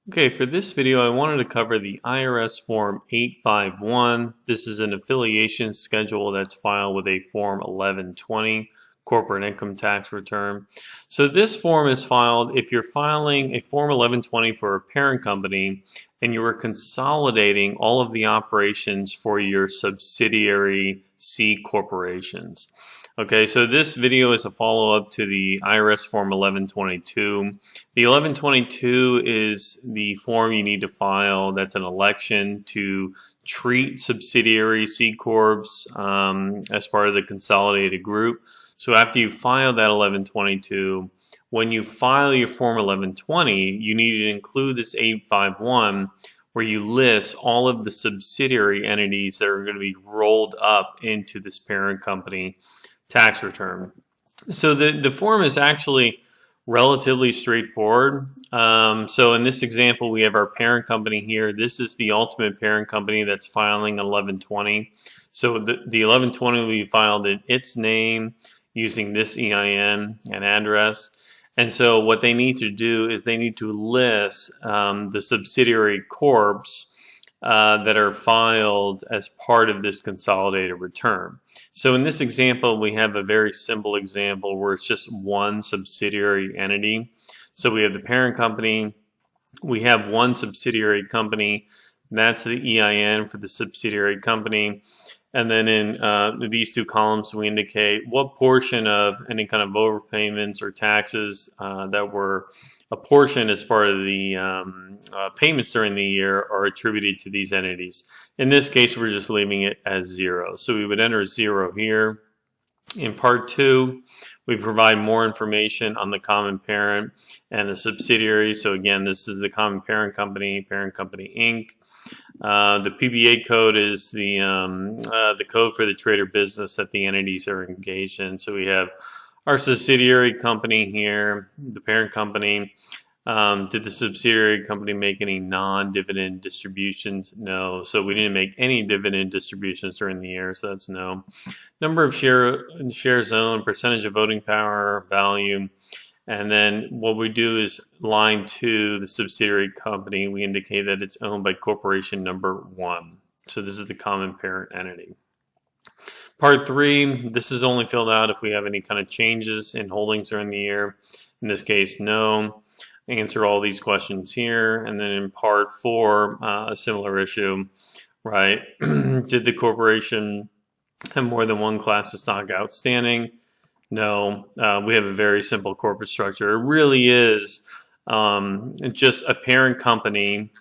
Okay, for this video, I wanted to cover the IRS Form 851. This is an affiliation schedule that's filed with a Form 1120, corporate income tax return. So this form is filed if you're filing a Form 1120 for a parent company and you are consolidating all of the operations for your subsidiary C corporations. Okay, so this video is a follow-up to the IRS Form 1122. The 1122 is the form you need to file that's an election to treat subsidiary C Corps as part of the consolidated group. So after you file that 1122, when you file your Form 1120, you need to include this 851 where you list all of the subsidiary entities that are going to be rolled up into this parent company tax return. So the form is actually relatively straightforward. So in this example, we have our parent company here. This is the ultimate parent company that's filing 1120. So the 1120 will be filed in its name using this EIN and address. And so what they need to do is they need to list the subsidiary corps that are filed as part of this consolidated return. So in this example, we have a very simple example where it's just one subsidiary entity. So we have the parent company, we have one subsidiary company, that's the EIN for the subsidiary company. And then in these two columns, we indicate what portion of any kind of overpayments or taxes that were apportioned as part of the payments during the year are attributed to these entities. In this case, we're just leaving it as 0. So we would enter 0 here. In part 2, we provide more information on the common parent and the subsidiary. So again, this is the common parent company Inc. The PBA code is the code for the trade or business that the entities are engaged in. So we have our subsidiary company here, the parent company. Did the subsidiary company make any non-dividend distributions? No. So we didn't make any dividend distributions during the year, so that's no. Number of shares owned, percentage of voting power, value. And then what we do is line 2, the subsidiary company, we indicate that it's owned by corporation number 1. So this is the common parent entity. Part 3, this is only filled out if we have any kind of changes in holdings during the year. In this case, no. Answer all these questions here. And then in part 4, a similar issue, right? Did the corporation have more than one class of stock outstanding? No. We have a very simple corporate structure. It really is just a parent company.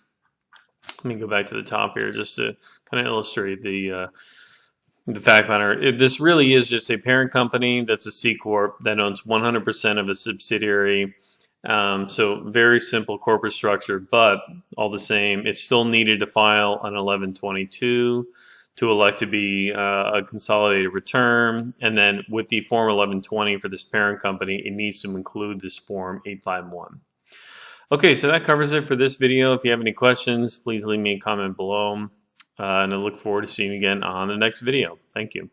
Let me go back to the top here just to kind of illustrate the fact matter. This really is just a parent company that's a C Corp that owns 100% of a subsidiary. So very simple corporate structure, but all the same, it's still needed to file an 1122 to elect to be a consolidated return. And then with the Form 1120 for this parent company, it needs to include this Form 851. Okay, so that covers it for this video. If you have any questions, please leave me a comment below. And I look forward to seeing you again on the next video. Thank you.